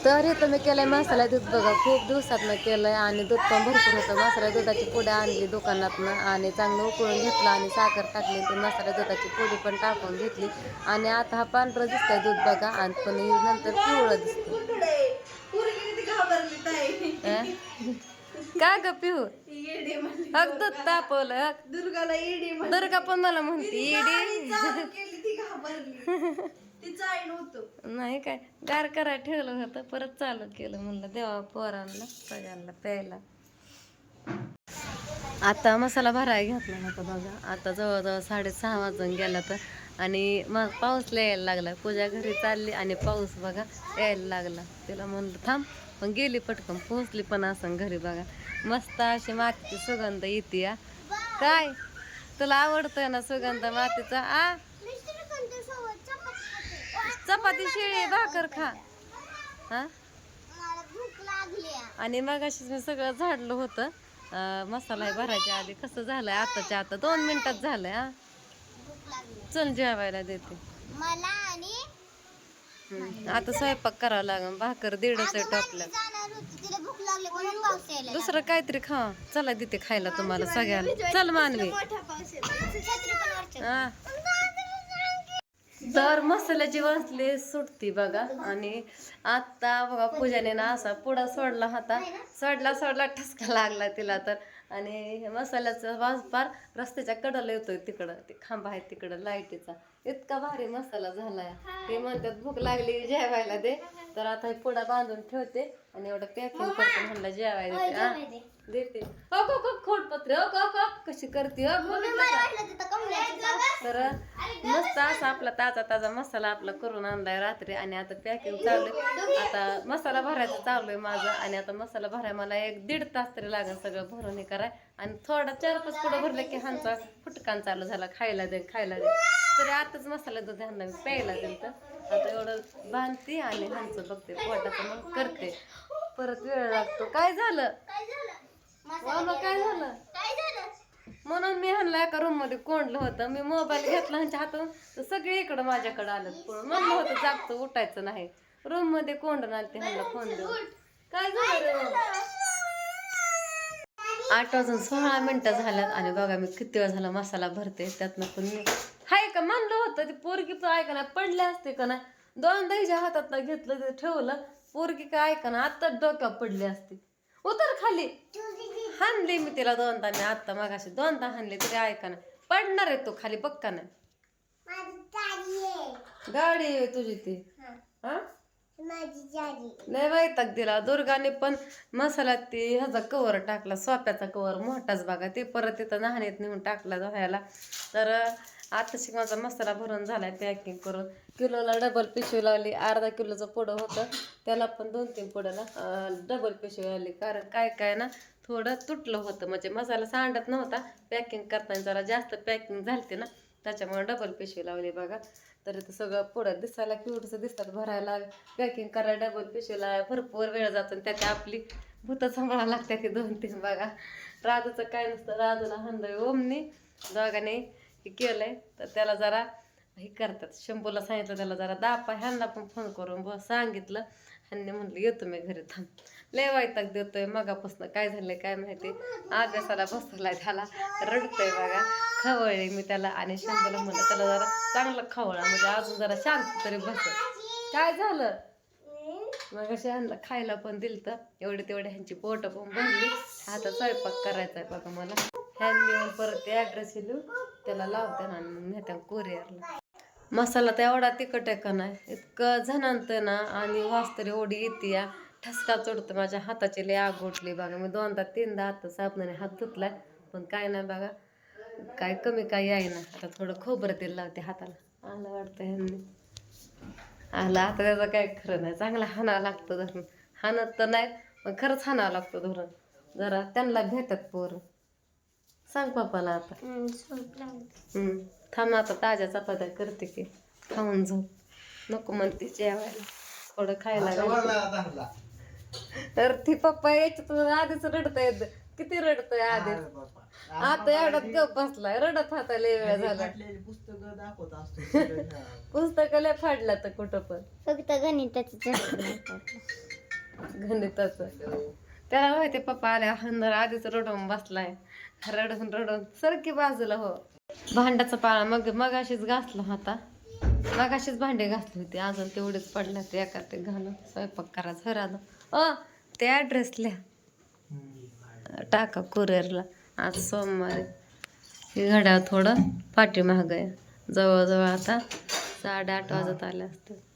तर इथं मी केलंय मसाला दूध बघा, खूप दिवसातनं केलंय आणि दूध पण भरपूर होतं. मसाला दुधाची पुड्या आणली दुकानातनं आणि चांगलं उकळून घेतलं आणि साखर टाकली. ती मसाला दुधाची पुडी पण टाकून घेतली आणि आता हा पांढरं दिसतंय दूध बघा आणि पण हे नंतर पिवळं दिसतं. काय ग पिऊ हक दूध तापवलं हक. दुर्गाला ईडी दुर्गा पण मला म्हणते ईडी. तिचं आई नव्हतं. नाही काय गार करायला ठेवलं होतं, परत चालू केलं. म्हणलं देवा पोरांना सगळ्यांना प्यायला. आता मसाला भरायला घेतला होता बघा. आता जवळजवळ 6:30 वाजून गेला तर आणि मग पाऊस यायला लागला. पूजा घरी चालली आणि पाऊस बघा यायला लागला. तिला म्हणलं थांब, पण गेली पटकन, पोहोचली पण असं घरी बघा. मस्त अशी मातीची सुगंध येते. या काय तुला आवडतोय ना सुगंध मातीचा? आ चपाती शिळी भाकर खा. हा आणि मग अशीच मी सगळं झाडलं होतं. मसाला भरायच्या आधी कसं झालंय आताच्या आता 2 मिनिटात झालंय. हा चल जेवायला देते मला आणि आता स्वयंपाक करावा लागेल. भाकर 1:30 टोपल्या. तिला भूक लागली म्हणून पाऊस यायला दुसरं काहीतरी खा. चला देते खायला तुम्हाला सगळ्याला. चल मानवी. हा तर मसाल्याची वासले सुटती बघा. आणि आता बघा पूजाने ना असा पुडा सोडला होता. सोडला ठसका लागला तिला तर. आणि मसाल्याचा वास फार रस्त्याच्या कडेला येतोय तिकडं. ते खांबा आहे तिकडं लाईटीचा. इतका भारी मसाला झालाय. ते म्हणतात भूक लागली जेवायला दे. तर आता हे पुडा बांधून ठेवते आणि एवढं पॅकिंग करते. म्हणलं जेवायला देते. खोडपत्रे कशी करते. तर मस्त असा आपला ताजा मसाला आपला करून आणलाय रात्री. आणि आता पॅकिंग चालू आहे. आता मसाला भरायचं चालू आहे माझं. आणि आता मसाला भराय मला 1-1.5 तास तरी लागेल सगळं भरून हे कराय. आणि थोडा 4-5 पुढं भरलं की ह्यांचा फुटकान चालू झाला. खायला दे तरी आताच मसाला दूध ह्यांना मी प्यायला दिलं. तर आता एवढं बांधते आणि ह्यांचं बघते पोटाचं मग करते. परत वेळ लागतो. काय झालं मामा? काय झालं म्हणून मी ह्यांना एका रूम मध्ये कोंडलं होतं. मी मोबाईल घेतला ह्यांच्या हातून तर सगळे इकडं माझ्याकडे आलं. म्हणलं होतं जागतं उठायचं नाही. रूम मध्ये कोंडून आलते ह्यांना फोन देऊन. काय झालं 8:16 झाल्यात. आणि बघा मी किती वेळ झाला मसाला भरते. त्यातनं पण मी हाय का म्हणलं होतं ती पोरगी ऐका ना पडले असते का ना. 2 हिच्या हातात घेतलं ते ठेवलं. पोरगी काय ऐका ना आता डोक्यावर पडली असती. उतर खाली. हाणली मी तिला 2दा. मी आत्ता मागाशी 2दा हाणली तरी ऐका ना. पडणार आहे तो खाली बघ का नाही. गाडी आहे तुझी ती. हा लय वैताग दिला. दुर्गाने पण मसाल्यात ती ह्याचा कवर टाकला, सोप्याचा कवर मोठाच बघा. ते परत तिथं नाहण्यात नेऊन टाकला धुवायला. तर आता माझा मसाला भरून झालाय पॅकिंग करून. किलोला डबल पिशवी लावली. अर्धा किलोचं पुडं होतं त्याला पण 2-3 पुड्याला डबल पिशवी आली. कारण काय ना थोडं तुटलं होतं. म्हणजे मसाला सांडत नव्हता. पॅकिंग करताना जरा जास्त पॅकिंग झालते ना त्याच्यामुळे डबल पिशवी लावली बघा. तर इथं सगळं पुढं दिसायला क्यूटचं दिसतात. भरायला पॅकिंग करायला डबल पिशवीला भरपूर वेळ जातो. त्यात आपली भूतं सांभाळायला लागतात ते 2-3 बघा. राजूचं काय नसतं. राजूला हंदय ओमनी दोघांनी हे केलंय. तर त्याला जरा हे करतात. शंभूला सांगितलं त्याला जरा दापा. ह्यांना पण फोन करून सांगितलं. ह्यांनी म्हटलं येतो मी घरी थांब. लय वैताग देतोय मगापासून. काय झालंय काय माहिती. अभ्यासाला बसलाय त्याला रडतोय बघा. खवळले मी त्याला. आणि शंभूला म्हणलं त्याला जरा चांगलं खवळा म्हणजे अजून जरा शांत तरी बसेल. काय झालं मग अशा ह्यांना खायला पण दिलं तर एवढे तेवढे ह्यांची पोट पण भरली. आता स्वयंपाक करायचा आहे बघा मला. ह्यांनी येऊन परत ते ॲड्रेस लिहून त्याला लावते ना आणि नेत्या कोरिअरला. मसाला तर एवढा तिखट आहे का नाही. इतकं झणानतं ना आणि वास तरी एवढी येते या. ठसका चढतो. माझ्या हाताची लय आग उठली बघा. मी 2दा-3दा आता साबणाने हात धुतलाय पण काय नाही बघा. काय कमी काय यायना. आता थोडं खोबरं तेल लावते हाताला. आलं वाटतं ह्यांनी आला. आता त्याचं काय खरं नाही. चांगला हाणावं लागतं धरून. हाणत तर नाही पण खरंच हाणावं लागतं धरून. जरा त्यांना भेटत पोरं. सांग पप्पाला आता. थांब आता ताज्या चपात्या करते की खाऊन जाऊ. नको म्हणते जेवायला थोडं खायला. तर ती पप्पा यायची आधीच रडत येत. किती रडतोय आधीच. आता एवढ्यात गप बसलाय. रडत होता लय वेळ झाला. पुस्तक लय फाडला तर कुठं पण. फक्त गणिताचं गणिताचं. त्याला माहिती पप्पा आल्या हंदर आधीच रडून बसलाय, रडून रडून सरकी बाजूला हो. भांड्याचा पाळा मग अशीच घासला होता, मग अशीच भांडे घासली होती, अजून तेवढेच पडला ते एका ते घालून स्वयंपाक करायचं राहतो. ते ॲड्रेस लिहा, टाका कुरिअरला. आज सोमवारी. हे घड्याळ थोडं पाठीमागं आहे, जवळजवळ आता 8:30 वाजत आले असते.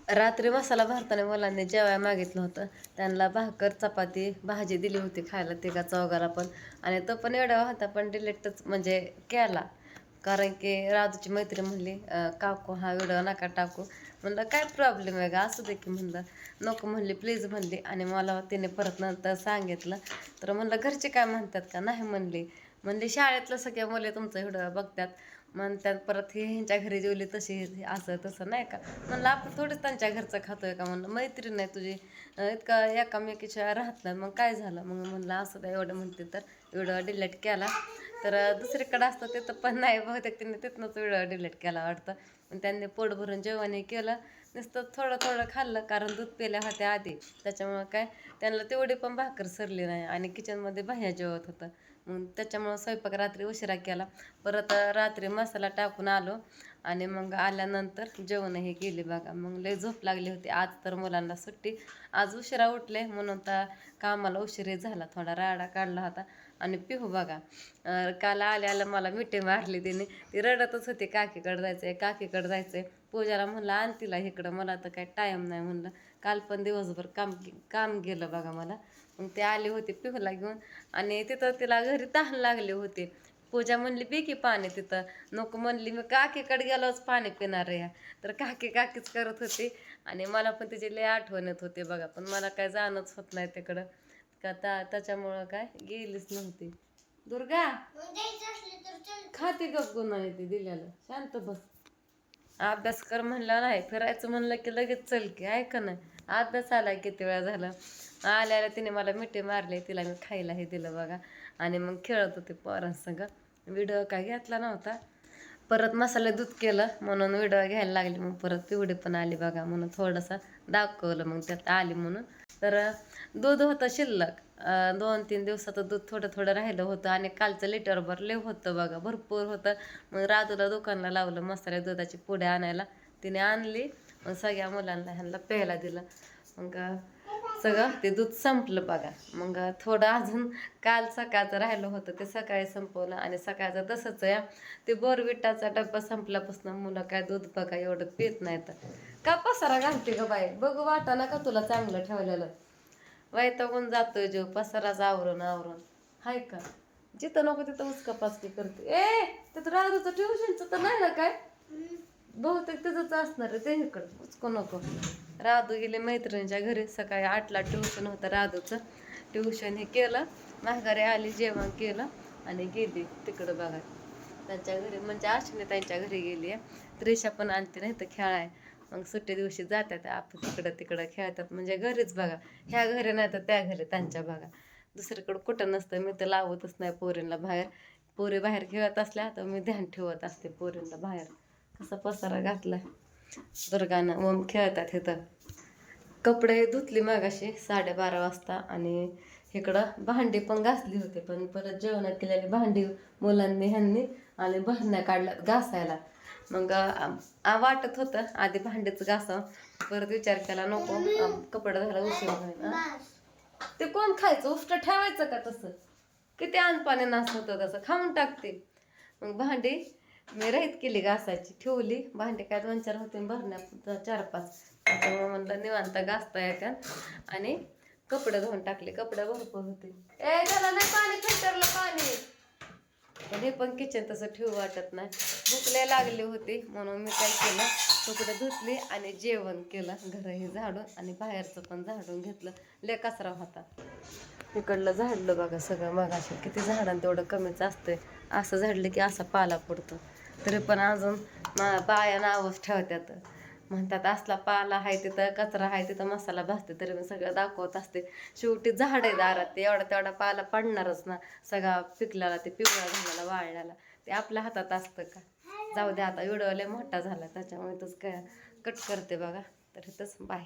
रात्री मसाला भरताना मुलांनी जेवायला मागितलं होतं, त्यांना भाकर चपाती भाजी दिली होती खायला तिघा चौघाला पण, आणि तो पण एवढा होता पण डिलीटच म्हणजे केला, कारण की राजूची मैत्रीण म्हणली काकू हा व्हिडिओ नका टाकू. म्हणलं काय प्रॉब्लेम आहे का, असू दे की. म्हणलं नको म्हणली, प्लीज म्हणली. आणि मला तिने परत नंतर सांगितलं तर म्हणलं घरचे काय म्हणतात का, नाही म्हणली शाळेतलं सगळ्या मुले तुमचा व्हिडिओ बघतात म्हणतात, परत हे ह्यांच्या घरी जेवली तशी असं तसं नाही का. म्हणलं आपण थोडंच त्यांच्या घरचं खातोय का, म्हणलं मैत्रीण नाही तुझी इतका एकामेकीच्या राहत नाही, मग काय झालं. मग म्हणलं असं काय एवढं म्हणते तर व्हिडिओ डिलीट केला. तर दुसरीकडे असतं तिथं पण नाही, बहुतेक त्यांनी तिथनंच व्हिडिओ डिलीट केला वाटतं. पण त्यांनी पोट भरून जेवण केलं, नुसतं थोडं थोडं खाल्लं, कारण दूध पिल्या होत्या आधी, त्याच्यामुळं काय त्यांना तेवढी पण भाकर सरली नाही. आणि किचनमध्ये बाह्या जेवत होतं, मग त्याच्यामुळं स्वयंपाक रात्री उशिरा केला. परत रात्री मसाला टाकून आलो आणि मग आल्यानंतर जेवणही केली बघा. मग लय झोप लागली होती. आज तर मुलांना सुट्टी, आज उशिरा उठले म्हणून तर कामाला उशीरही झाला, थोडा राडा काढला होता. आणि पिहू बघा काल आल्या मला मिठी मारली तिने, ती रडतच होती काकीकडे जायचंय. पूजाला म्हणलं आण तिला इकडं, मला तर काही टाईम नाही म्हणलं, काल पण दिवसभर काम गेलं बघा मला. मग ते आली होती पिहूला घेऊन, आणि तिथं तिला घरी तहान लागली होती. पूजा म्हणली पी की पाणी, तिथं नको म्हणली मी काकीकडे गेलोच पाणी पिणार आहे. तर काकीच करत होती, आणि मला पण तिची लय आठवण येत होती बघा. पण मला काय जाणंच होत नाही तिकडं का, त्याच्यामुळं काय गेलीच नव्हती. दुर्गा खाते गप गुन्हा ती दिल्याला, शांत बस. अभ्यास कर म्हणलं नाही, फिरायचं म्हणलं की लगेच चल की, ऐका नाही. अभ्यास आलाय किती वेळा झाला. आल्याला तिने मला मिठी मारली, तिला मी खायलाही दिलं बघा. आणि मग खेळत होते पोरांसंग, व्हिडिओ काय घेतला नव्हता. परत मसाला दूध केलं म्हणून व्हिडिओ घ्यायला लागली. मग परत पिवडी पण आली बघा, म्हणून थोडंसं दाखवलं, मग त्यात आली म्हणून. तर दूध होतं शिल्लक, 2-3 दिवसाचं दूध थोडं थोडं राहिलं होतं, आणि कालचं लिटरभर लय होतं बघा, भरपूर होतं. मग राजूला दुकानला लावलं मसाल्या दुधाची पुढे आणायला, तिने आणली. मग सगळ्या मुलांना ह्यांना प्यायला दिलं. मग सगळं ते दूध संपलं बघा. मग थोडं अजून काल सकाळचं राहिलं होतं, ते सकाळी संपवलं. आणि सकाळचं तसंच आहे, ते बोरविटाचा डब्बा संपल्यापासून मुलं काय दूध बघा एवढं पित नाहीत. का पसारा घालते ग बाई, बघू वाटाणा का तुला चांगलं ठेवलेलं, वैतागून जातोय जीव पसाराच आवरून हाय का. जिथं नको तिथं उचकापाचकी करते. तिथं राजूचं ट्युशनचं तर नाही ना काय, बहुतेक तिथंच असणार आहे, ते इकडं उचकू नको. राधू गेले मैत्रिणीच्या घरी, सकाळी 8ला ट्युशन होतं राधूचं. ट्युशन हे केलं, माघारी आली, जेवण केलं आणि गेली तिकडं बघा त्यांच्या घरी, म्हणजे अश्विनी त्यांच्या घरी गेली आहे. त्रिशा पण आणते नाही तर खेळाय. मग सुट्टी दिवशी जातात आपण तिकडं खेळतात, म्हणजे घरीच बघा, ह्या घरी नाही तर त्या घरी त्यांच्या बघा, दुसरीकडं कुठं नसतं. मी तर लावतच नाही पोरींना बाहेर, पोरी बाहेर खेळत असल्या तर मी ध्यान ठेवत असते पोरींना बाहेर. कसा पसारा घातला दुर्गानं, मग खेळतात इथं. कपडे धुतली मगाशी 12:30 वाजता, आणि इकडं भांडी पण घासली होती, पण परत जेवण केलेली भांडी मुलांनी ह्यांनी आणि भरण्या काढल्यात घासायला. मग वाटत होतं आधी भांडीच घासावं, परत विचार केला नको कपडे धुवायला उशीर होईल. ते कोण खायचं, उष्ट ठेवायचं का तसं, किती अनपाणी नास होतं तसं, खाऊन टाकते. मग भांडी मी रहित केली घासायची, ठेवली भांडी, काय 2-4 होते, भरण्या 4-5, त्याच्यामुळे म्हणलं निवांत घासता येत्या. आणि कपडे धुवून टाकले, कपडे भरपूर होते. झालं नाही पाणी, फिल्टरला पाणी. पण हे पण किचन तसं ठेवू वाटत नाही, भूक लागली होती म्हणून मी काय केलं, कपडे धुतली आणि जेवण केलं, घरही झाडून आणि बाहेरचं पण झाडून घेतलं. लय कचरा होता, इकडलं झाडलं बघा सगळं. मग असे किती झाडांना तेवढं कमीच असतंय, असं झाडलं की असा पाला पडतो. तरी पण अजून बाया नावच ठेवतात, म्हणतात असला पाला आहे तिथं, कचरा आहे तिथं, मसाला भाजते, तरी मी सगळं दाखवत असते. शेवटी झाड आहे दारात, ते एवढा तेवढा पाला पडणारच ना, सगळा पिकलेला, ते पिवळा झालेला, वाळलेला, ते आपल्या हातात असतं का. जाऊ दे, आता व्हिडिओ लय मोठा झाला त्याच्यामुळे तसं काय कट करते बघा. तर इथंच बाय.